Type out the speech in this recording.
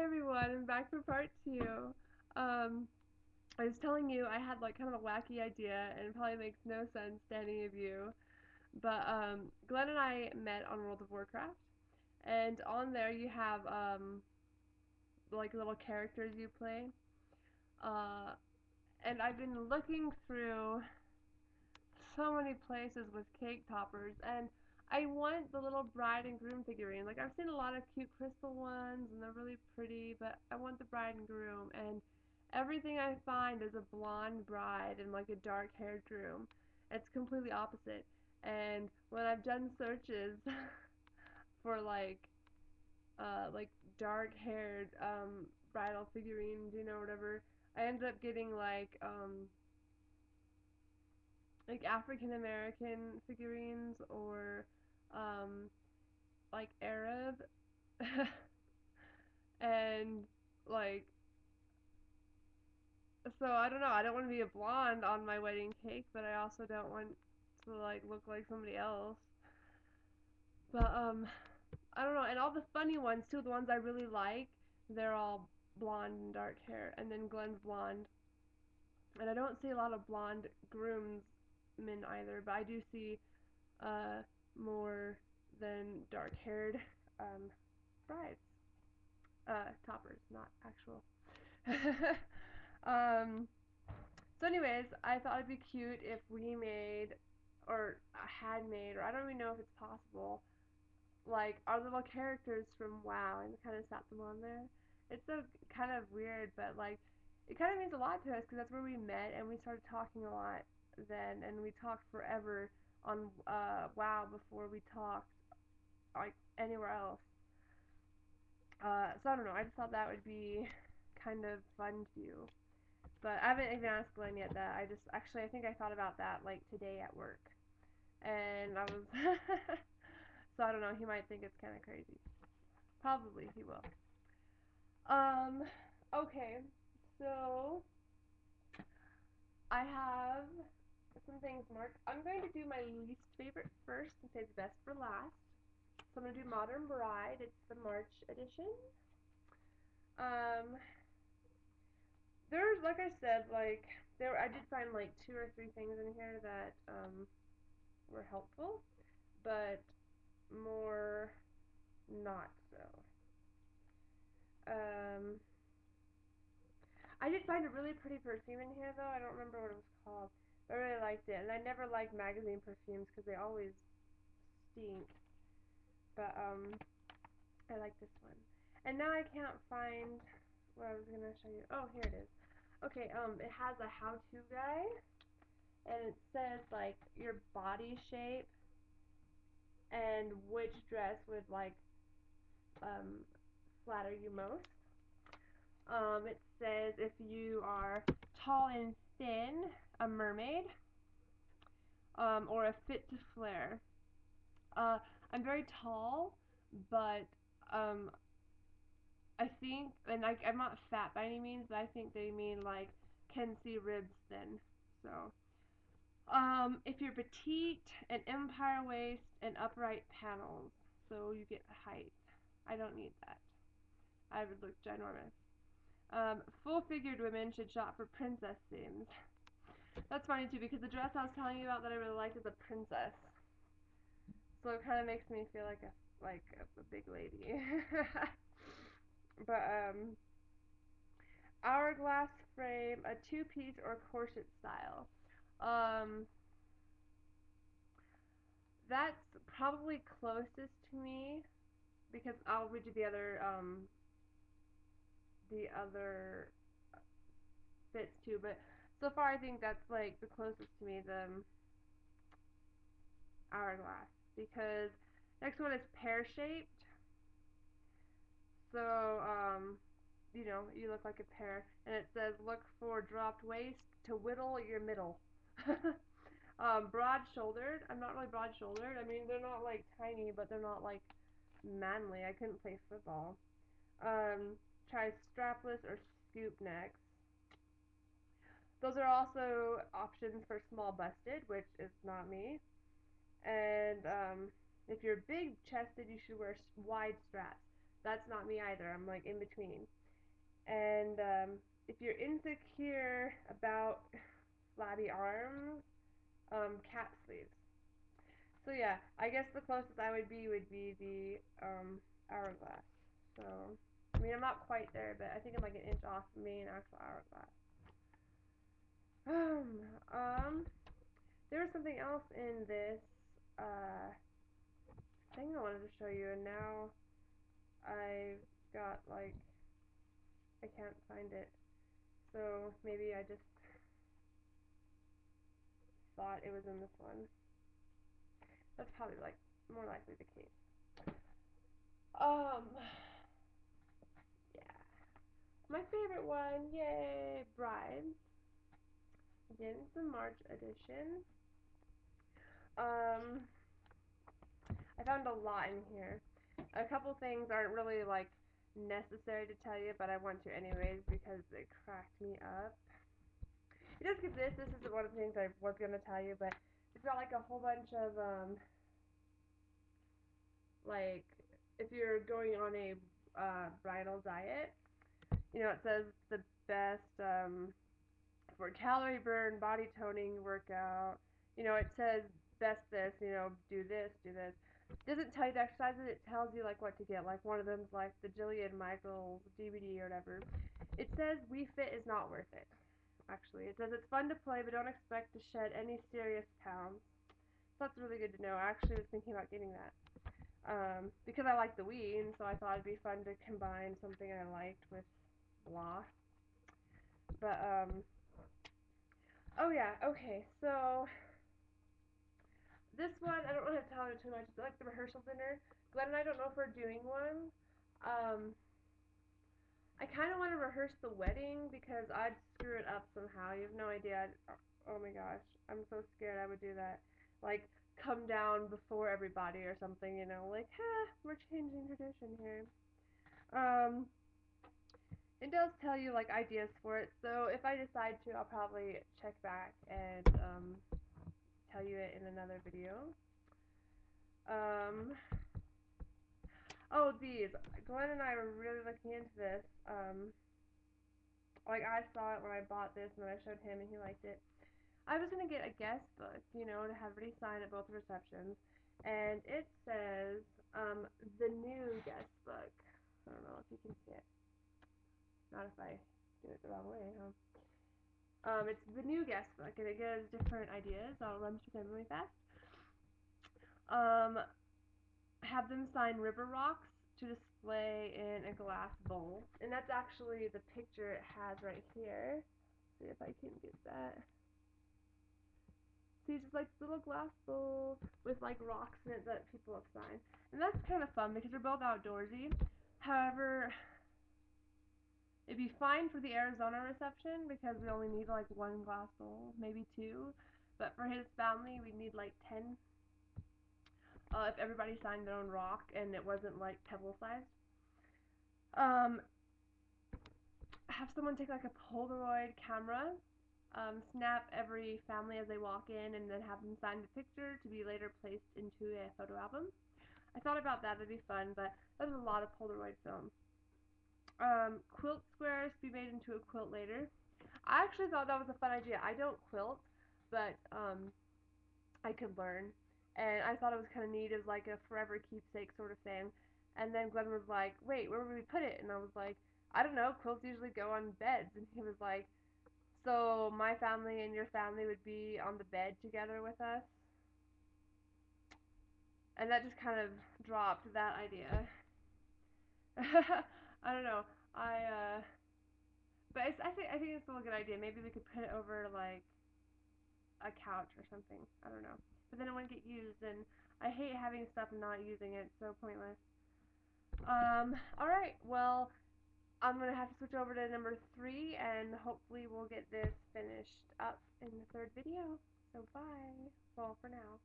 everyone, I'm back for part two. Um, I was telling you I had like kind of a wacky idea, and it probably makes no sense to any of you. But Glenn and I met on World of Warcraft, and on there you have like little characters you play. Uh, and I've been looking through so many places with cake toppers, and I want the little bride and groom figurine. Like I've seen a lot of cute crystal ones, and they're really pretty, but I want the bride and groom. And everything I find is a blonde bride and like a dark-haired groom. It's completely opposite. And when I've done searches for like dark-haired bridal figurines, whatever, I ended up getting like African American figurines or um, like Arab and like so I don't know. I don't want to be a blonde on my wedding cake, but I also don't want to like look like somebody else. But I don't know. And all the funny ones too, the ones I really like, they're all blonde and dark hair, and then Glenn's blonde. And I don't see a lot of blonde groomsmen either, but I do see uh more than dark-haired um brides. Toppers, not actual. um, so anyways, I thought it'd be cute if we made, or had made, or I don't even know if it's possible, like our little characters from WoW and kind of sat them on there. It's so kind of weird, but like it kind of means a lot to us because that's where we met and we started talking a lot then, and we talked forever on WoW before we talked like anywhere else. So I don't know. I just thought that would be kind of fun to do. But I haven't even asked Glenn yet that. I just actually I think I thought about that like today at work. And I was so I don't know, he might think it's kinda crazy. Probably he will. Um okay. So I have some things marked. I'm going to do my least favorite first and save the best for last. So I'm gonna do Modern Bride. It's the March edition. Um there's like I said, like there I did find like two or three things in here that were helpful, but more not so. Um, I did find a really pretty perfume in here though. I don't remember what it was called, but I really liked it. And I never liked magazine perfumes because they always stink. But I like this one. And now I can't find what I was gonna show you. Oh, here it is. Okay, it has a how-to guide, and it says like your body shape and which dress would like um flatter you most. It says if you are tall and thin, a mermaid, or a fit to flare. Uh, I'm very tall, but um, I think, and I'm not fat by any means, but I think they mean like can see ribs thin. So, if you're petite, an empire waist and upright panels, so you get height. I don't need that. I would look ginormous. Full-figured women should shop for princess themes. That's funny too because the dress I was telling you about that I really liked is a princess, so it kind of makes me feel like a big lady. But hourglass frame, a two-piece or corset style. Um, that's probably closest to me because I'll read you the other fits too. But so far I think that's like the closest to me, the hourglass, because next one is pear shaped. So you look like a pear, and it says look for dropped waist to whittle your middle. Broad shouldered. I'm not really broad shouldered. I mean, they're not like tiny, but they're not like manly. I couldn't play football. Try strapless or scoop necks. Those are also options for small busted, which is not me. And if you're big chested, you should wear wide straps. That's not me either. I'm like in between. And if you're insecure about flabby arms, cat sleeves. So yeah, I guess the closest I would be the hourglass. So I mean I'm not quite there, but I think I'm like an inch off from being an actual hourglass. There was something else in this uh thing I wanted to show you, and now I've got like I can't find it. So maybe I just thought it was in this one. That's probably like more likely the case. Um, yeah. My favorite one, yay, Brides. Again, it's the March edition. Um, I found a lot in here. A couple things aren't really like necessary to tell you, but I want to anyways because it cracked me up. It does get this. This is one of the things I was gonna tell you, but it's got like a whole bunch of like if you're going on a bridal diet, you know, it says the best for calorie burn, body toning workout. You know, it says best this, you know, do this, do this. It doesn't tell you to exercise it, it tells you like what to get. Like one of them's like the Jillian Michaels DVD or whatever. It says We Fit is not worth it. Actually, it says it's fun to play, but don't expect to shed any serious pounds. So that's really good to know. I actually was thinking about getting that. Because I like the Wii, and so I thought it'd be fun to combine something I liked with blah. But oh yeah, okay. So this one I don't want to tell you too much. It's like the rehearsal dinner. Glenn and I don't know if we're doing one. Um, I kind of want to rehearse the wedding because I'd screw it up somehow. You have no idea. Oh my gosh, I'm so scared I would do that. Like come down before everybody or something, you know, like, we're changing tradition here. Um, it does tell you like ideas for it, so if I decide to, I'll probably check back and tell you it in another video. Um, oh, these. Glenn and I were really looking into this. Like I saw it when I bought this, and then I showed him, and he liked it. I was gonna get a guest book, you know, to have everybody sign at both receptions, and it says the new guest book. I don't know if you can see it. Not if I do it the wrong way, huh? It's the new guest book, and it gives different ideas. I'll run through them really fast. Um, have them sign river rocks to display in a glass bowl, and that's actually the picture it has right here. See if I can get that. See, it's just like little glass bowl with like rocks in it that people have signed, and that's kind of fun because they're both outdoorsy. However, it'd be fine for the Arizona reception because we only need like one glass bowl, maybe two. But for his family, we need like 10. If everybody signed their own rock and it wasn't like pebble sized. Um, have someone take like a Polaroid camera, snap every family as they walk in, and then have them sign the picture to be later placed into a photo album. I thought about that; that'd be fun, but there's a lot of Polaroid film. Quilt squares be made into a quilt later. I actually thought that was a fun idea. I don't quilt, but I could learn, and I thought it was kind of neat as like a forever keepsake sort of thing. And then Glenn was like, "Wait, where would we put it?" And I was like, "I don't know. Quilts usually go on beds." And he was like, "So my family and your family would be on the bed together with us?" And that just kind of dropped that idea. I don't know. But I think it's still a good idea. Maybe we could put it over like a couch or something. I don't know. But then it wouldn't get used, and I hate having stuff and not using it. It's so pointless. All right. Well, I'm gonna have to switch over to number 3, and hopefully we'll get this finished up in the third video. So bye. Well, for now.